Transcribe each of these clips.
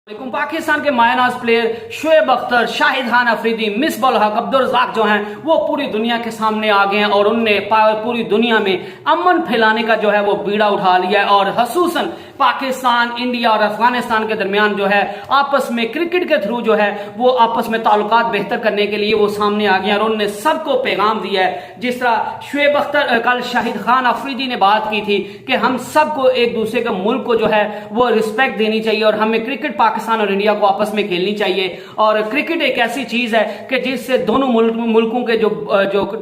पाकिस्तान के मायनाज प्लेयर शोएब अख्तर, शाहिद खान अफरीदी, मिसबाह हक, अब्दुल रज़ाक जो हैं वो पूरी दुनिया के सामने आ गए हैं और उनने पूरी दुनिया में अमन फैलाने का जो है वो बीड़ा उठा लिया है। और खसूसन पाकिस्तान, इंडिया और अफगानिस्तान के दरमियान जो है आपस में क्रिकेट के थ्रू जो है वो आपस में ताल्लुकात बेहतर करने के लिए वो सामने आ गए और उन्होंने सबको पैगाम दिया है। जिस तरह शोएब अख्तर कल शाहिद खान अफरीदी ने बात की थी कि हम सबको एक दूसरे के मुल्क को जो है वो रिस्पेक्ट देनी चाहिए और हमें क्रिकेट पाकिस्तान और इंडिया को आपस में खेलनी चाहिए। और क्रिकेट एक ऐसी चीज है कि जिससे दोनों मुल्कों के जो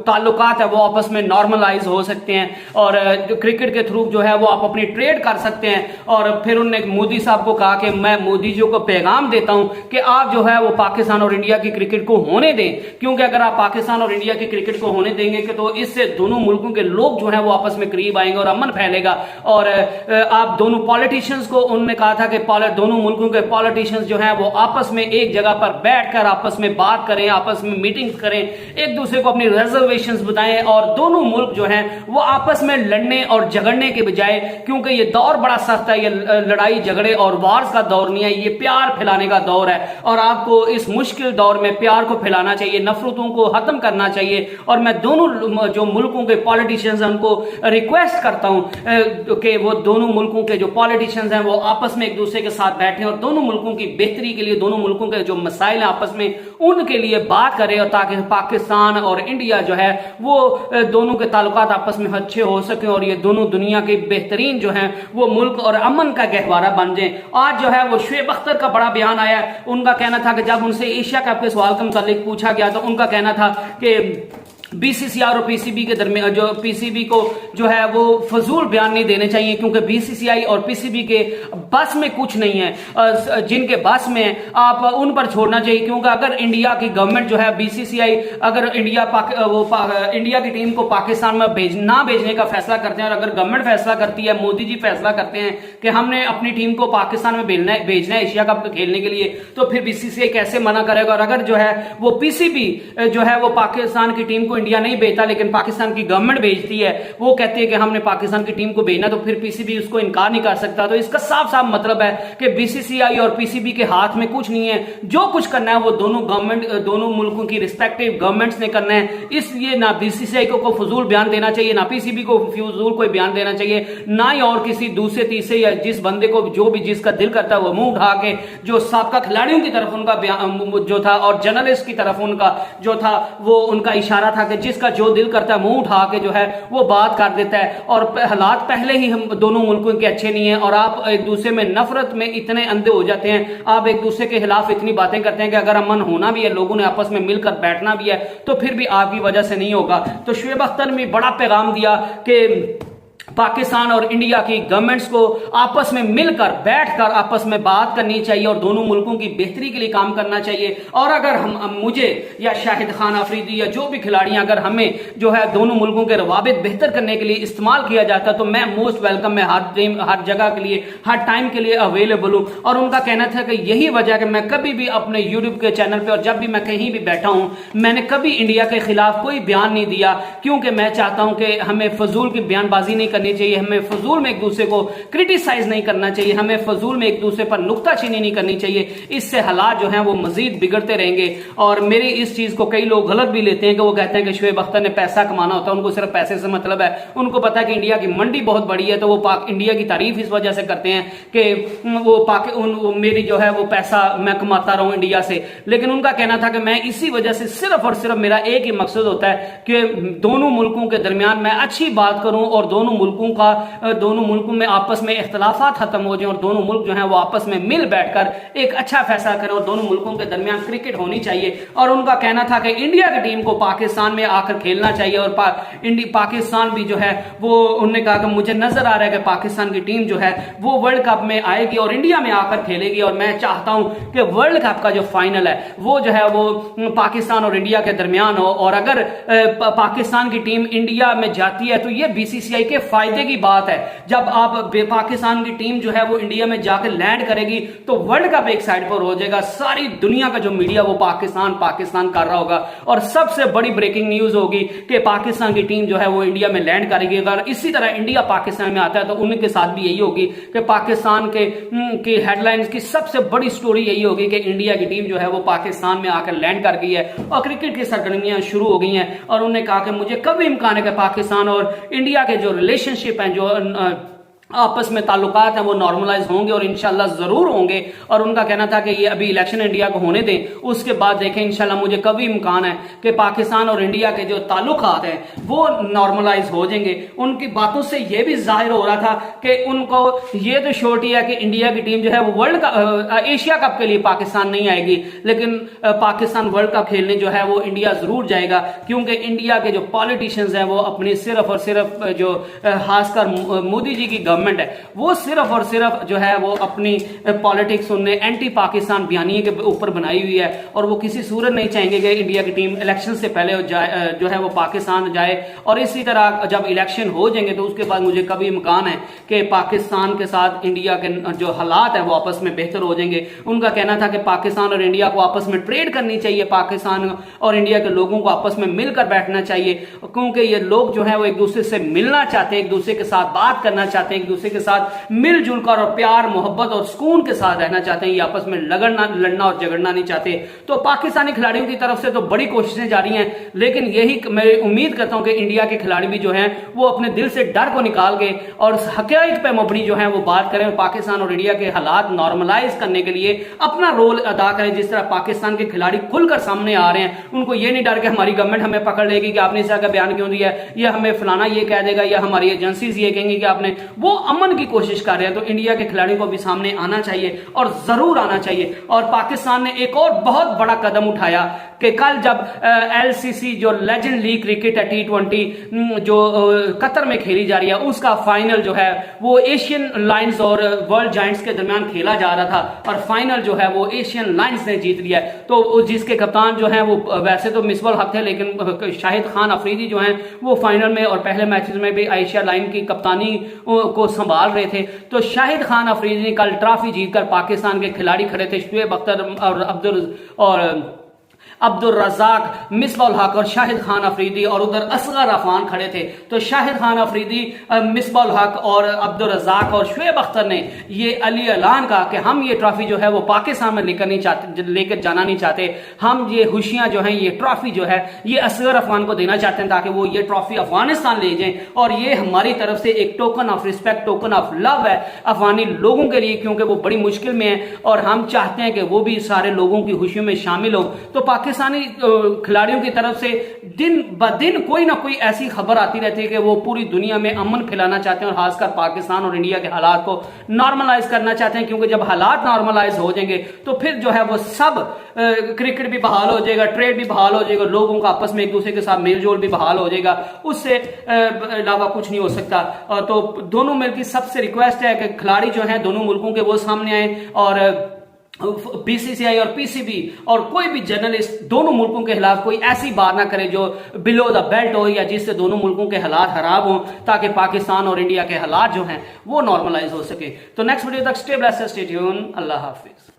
ताल्लुकात है वो आपस में नॉर्मलाइज हो सकते हैं और जो क्रिकेट के थ्रू जो है वो आप अपनी ट्रेड कर सकते हैं। और फिर उन्होंने मोदी साहब को कहा कि मैं मोदी जी को पैगाम देता हूं कि आप जो है वो पाकिस्तान और इंडिया की क्रिकेट को होने दें, क्योंकि अगर आप पाकिस्तान और इंडिया की क्रिकेट को होने देंगे कि तो इससे दोनों मुल्कों के लोग जो है वो आपस में करीब आएंगे और अमन फैलेगा। और आप दोनों पॉलिटिशियंस को उन्होंने कहा था कि दोनों मुल्कों के पॉलिटिशियंस जो हैं वो आपस में एक जगह पर बैठकर आपस में बात करें, आपस में मीटिंग करें, एक दूसरे को अपनी रिजर्वेशंस बताएं और दोनों मुल्क जो हैं वो आपस में लड़ने और झगड़ने के बजाय, क्योंकि ये दौर बड़ा सख्त है, ये लड़ाई झगड़े और वार्स का दौर नहीं है, ये प्यार फैलाने का दौर है और आपको इस मुश्किल दौर में प्यार को फैलाना चाहिए, नफरतों को खत्म करना चाहिए। और मैं दोनों जो मुल्कों के पॉलिटिशियंस हैं उनको रिक्वेस्ट करता हूं कि वो दोनों मुल्कों के जो पॉलिटिशियंस हैं वो आपस में एक दूसरे के साथ बैठें और दोनों मुल्कों की बेहतरी के लिए, दोनों मुल्कों के जो मसाइल हैं आपस में उनके लिए बात करें और ताकि पाकिस्तान और इंडिया जो है वो दोनों के ताल्लुकात आपस में अच्छे हो सके और ये दोनों दुनिया के बेहतरीन जो हैं वो मुल्क और अमन का गहवारा बन जाए। आज जो है वो शोएब अख्तर का बड़ा बयान आया है। उनका कहना था कि जब उनसे एशिया कप के सवाल के मुतालिक पूछा गया तो उनका कहना था कि बीसीसीआई और पीसीबी के दरमियान जो पीसीबी को जो है वो फजूल बयान नहीं देने चाहिए, क्योंकि बीसीसीआई और पीसीबी के बस में कुछ नहीं है, जिनके बस में आप उन पर छोड़ना चाहिए। क्योंकि अगर इंडिया की गवर्नमेंट जो है बीसीसीआई अगर इंडिया की टीम को पाकिस्तान में ना भेजने का फैसला करते हैं और अगर गवर्नमेंट फैसला करती है, मोदी जी फैसला करते हैं कि हमने अपनी टीम को पाकिस्तान में भेजना है एशिया कप खेलने के लिए, तो फिर बीसीसीआई कैसे मना करेगा। और अगर जो है वो पीसीबी जो है वो पाकिस्तान की टीम को इंडिया नहीं भेजता लेकिन पाकिस्तान की गवर्नमेंट भेजती है, वो कहती है कि हमने पाकिस्तान की टीम को भेजना, तो फिर पीसीबी उसको इनकार नहीं कर सकता। तो इसका साफ साफ मतलब है कि बीसीसीआई और पीसीबी के हाथ में कुछ नहीं है, जो कुछ करना है वो दोनों मुल्कों की रिस्पेक्टिव गवर्नमेंट्स ने करना है। इसलिए ना बीसीसीआई को फजूल बयान देना चाहिए, ना पीसीबी को फजूल कोई बयान देना चाहिए, ना ही और किसी दूसरे तीसरे या जिस बंदे को जो भी जिसका दिल करता है वो मुंह उठा के जो साबका खिलाड़ियों की तरफ उनका बयान जो था और जर्नलिस्ट की तरफ उनका जो था वो उनका इशारा था कि जिसका जो दिल करता है मुंह उठा के जो है वो बात कर देता है। और हालात पहले ही हम दोनों मुल्कों के अच्छे नहीं है और आप एक दूसरे में नफरत में इतने अंधे हो जाते हैं, आप एक दूसरे के खिलाफ इतनी बातें करते हैं कि अगर अमन होना भी है, लोगों ने आपस में मिलकर बैठना भी है, तो फिर भी आपकी वजह से नहीं होगा। तो शोएब अख्तर ने बड़ा पैगाम दिया कि पाकिस्तान और इंडिया की गवर्नमेंट्स को आपस में मिलकर बैठकर आपस में बात करनी चाहिए और दोनों मुल्कों की बेहतरी के लिए काम करना चाहिए। और अगर हम मुझे या शाहिद खान अफरीदी या जो भी खिलाड़ी अगर हमें जो है दोनों मुल्कों के रवाबित बेहतर करने के लिए इस्तेमाल किया जाता तो मैं मोस्ट वेलकम, मैं हर जगह के लिए हर टाइम के लिए अवेलेबल हूं। और उनका कहना था कि यही वजह कि मैं कभी भी अपने यूट्यूब के चैनल पर और जब भी मैं कहीं भी बैठा हूं मैंने कभी इंडिया के खिलाफ कोई बयान नहीं दिया, क्योंकि मैं चाहता हूं कि हमें फजूल की बयानबाजी नहीं करनी चाहिए, हमें फजूल में एक दूसरे को क्रिटिसाइज नहीं करना चाहिए, हमें फजूल में एक दूसरे पर नुक्ताचीनी नहीं करनी चाहिए। इससे हालात जो हैं वो मजीद बिगड़ते रहेंगे। और मेरी इस चीज को कई लोग गलत भी लेते हैं कि वो कहते हैं कि शोएब अख्तर ने पैसा कमाना होता है, उनको सिर्फ पैसे से मतलब है। उनको पता है कि इंडिया की मंडी बहुत बड़ी है, तो वो इंडिया की तारीफ इस वजह से करते हैं कि वो मेरी जो है वो पैसा मैं कमाता रहूं इंडिया से। लेकिन उनका कहना था कि मैं इसी वजह से सिर्फ और सिर्फ मेरा एक ही मकसद होता है कि दोनों मुल्कों के दरमियान मैं अच्छी बात करूं और दोनों मुल्कों में आपस में इख्तलाफात खत्म हो जाए और दोनों मुल्क जो हैं वो आपस में मिल बैठकर एक अच्छा फैसला करें और दोनों मुल्कों के दरमियान क्रिकेट होनी चाहिए। और उनका कहना था कि इंडिया की टीम को पाकिस्तान में आकर खेलना चाहिए और पाकिस्तान भी जो है वो उन्होंने कहा कि मुझे नजर आ रहा है कि पाकिस्तान की टीम जो है वो वर्ल्ड कप में आएगी और इंडिया में आकर खेलेगी और मैं चाहता हूं कि वर्ल्ड कप का जो फाइनल है वो जो है वो पाकिस्तान और इंडिया के दरमियान हो। और अगर पाकिस्तान की टीम इंडिया में जाती है तो ये बीसीसीआई के फायदे की बात है। जब आप पाकिस्तान की टीम जो है वो इंडिया में जाकर लैंड करेगी तो वर्ल्ड कप एक साइड पर हो जाएगा, सारी दुनिया का जो मीडिया वो पाकिस्तान पाकिस्तान कर रहा होगा, और सबसे बड़ी ब्रेकिंग न्यूज होगी कि पाकिस्तान की टीम जो है वो इंडिया में लैंड करेगी। अगर इसी तरह इंडिया पाकिस्तान में आता है तो उनके साथ भी यही होगी कि पाकिस्तान के हेडलाइंस की सबसे बड़ी स्टोरी यही होगी कि इंडिया की टीम जो है वो पाकिस्तान में आकर लैंड कर गई है और क्रिकेट की सरगर्मियां शुरू हो गई हैं। और उन्होंने कहा कि मुझे कभी इम्कान है कि पाकिस्तान और इंडिया के जो रिलेशनशिप हैं, जो आपस में ताल्लुकात हैं, वो नॉर्मलाइज होंगे और इंशाल्लाह जरूर होंगे। और उनका कहना था कि ये अभी इलेक्शन इंडिया को होने दें, उसके बाद देखें इंशाल्लाह मुझे कभी इम्कान है कि पाकिस्तान और इंडिया के जो ताल्लुकात हैं वो नॉर्मलाइज हो जाएंगे। उनकी बातों से ये भी जाहिर हो रहा था कि उनको ये तो श्योरिटी है कि इंडिया की टीम जो है वो एशिया कप के लिए पाकिस्तान नहीं आएगी, लेकिन पाकिस्तान वर्ल्ड कप खेलने जो है वो इंडिया जरूर जाएगा, क्योंकि इंडिया के जो पॉलिटिशियंस हैं वो अपनी सिर्फ और सिर्फ जो खासकर मोदी जी की गवर्नमेंट है वो सिर्फ और सिर्फ जो है वो अपनी पॉलिटिक्स उन्हें एंटी पाकिस्तान बयानिए के ऊपर बनाई हुई है, और वो किसी सूरत नहीं चाहेंगे कि इंडिया की टीम इलेक्शन से पहले जो है वो पाकिस्तान जाए। और इसी तरह जब इलेक्शन हो जाएंगे तो उसके बाद मुझे कभी इम्कान है कि पाकिस्तान के साथ इंडिया के जो हालात है वो आपस में बेहतर हो जाएंगे। उनका कहना था कि पाकिस्तान और इंडिया को आपस में ट्रेड करनी चाहिए, पाकिस्तान और इंडिया के लोगों को आपस में मिलकर बैठना चाहिए, क्योंकि ये लोग जो है वो एक दूसरे से मिलना चाहते हैं, एक दूसरे के साथ बात करना चाहते हैं, एक दूसरे के साथ मिलजुल कर और प्यार मोहब्बत और सुकून के साथ रहना चाहते हैं, ये आपस में लड़ना और झगड़ना नहीं चाहते। तो पाकिस्तानी खिलाड़ियों की तरफ से तो बड़ी कोशिशें जारी हैं, लेकिन यही मैं उम्मीद करता हूं कि इंडिया के खिलाड़ी भी जो हैं वो अपने दिल से डर को निकाल के और हकीकत पे मबनी जो है वो बात करें और पाकिस्तान और इंडिया के हालात नॉर्मलाइज करने के लिए अपना रोल अदा करें। जिस तरह पाकिस्तान के खिलाड़ी खुलकर सामने आ रहे हैं, उनको ये नहीं डर के हमारी गवर्नमेंट हमें पकड़ लेगी कि आपने इस तरह का बयान क्यों दिया है, या हमें फलाना ये कह देगा, या हमारी एजेंसीज ये कहेंगी कि आपने, वो अमन की कोशिश कर रहे हैं। तो इंडिया के खिलाड़ियों को भी सामने आना चाहिए और जरूर आना चाहिए। और पाकिस्तान ने एक और बहुत बड़ा कदम उठाया कि कल जब एलसीसी जो लेजेंड लीग क्रिकेट है T20 जो कतर में खेली जा रही है, उसका फाइनल जो है वो एशियन लायंस और वर्ल्ड जायंट्स के दरमियान खेला जा रहा था, और फाइनल जो है वो एशियन लायंस ने जीत लिया है। तो जिसके कप्तान जो है वो वैसे तो मिसबाह हक थे, लेकिन शाहिद खान अफरीदी जो है वो फाइनल में और पहले मैचेस में भी एशिया लाइन की कप्तानी को संभाल रहे थे। तो शाहिद खान अफरीदी ने कल ट्रॉफी जीतकर, पाकिस्तान के खिलाड़ी खड़े थे शुएब अख्तर और अब्दुल रज़ाक, मिसबाह उल हक और शाहिद खान अफरीदी, और उधर असगर अफान खड़े थे। तो शाहिद खान अफरीदी, मिसबाह उल हक और अब्दुल रज़ाक और शुएब अख्तर ने ये अली ऐलान कहा कि हम ये ट्रॉफी जो है वो पाकिस्तान में लेकर जाना नहीं चाहते, हम ये खुशियां जो हैं, ये ट्रॉफी जो है ये असगर अफान को देना चाहते हैं ताकि वो ये ट्रॉफी अफगानिस्तान ले जाएं, और ये हमारी तरफ से एक token of respect, token of love है अफगानी लोगों के लिए, क्योंकि वो बड़ी मुश्किल में है और हम चाहते हैं कि वो भी सारे लोगों की खुशियों में शामिल हो। तो पाकिस्तानी खिलाड़ियों की तरफ से दिन ब दिन कोई ना कोई ऐसी खबर आती रहती है कि वो पूरी दुनिया में अमन फैलाना चाहते हैं और खासकर पाकिस्तान और इंडिया के हालात को नॉर्मलाइज करना चाहते हैं, क्योंकि जब हालात नॉर्मलाइज हो जाएंगे तो फिर जो है वो सब क्रिकेट भी बहाल हो जाएगा, ट्रेड भी बहाल हो जाएगा, लोगों का आपस में एक दूसरे के साथ मेलजोल भी बहाल हो जाएगा, उससे अलावा कुछ नहीं हो सकता। तो दोनों मुल्क की सबसे रिक्वेस्ट है कि खिलाड़ी जो है दोनों मुल्कों के वो सामने आए, और बीसीसीआई और पीसीबी और कोई भी जर्नलिस्ट दोनों मुल्कों के खिलाफ कोई ऐसी बात ना करे जो बिलो द बेल्ट हो या जिससे दोनों मुल्कों के हालात खराब हो, ताकि पाकिस्तान और इंडिया के हालात जो हैं वो नॉर्मलाइज हो सके। तो नेक्स्ट वीडियो तक स्टे ब्लेस्ड, स्टे ट्यून्ड, अल्लाह हाफिज।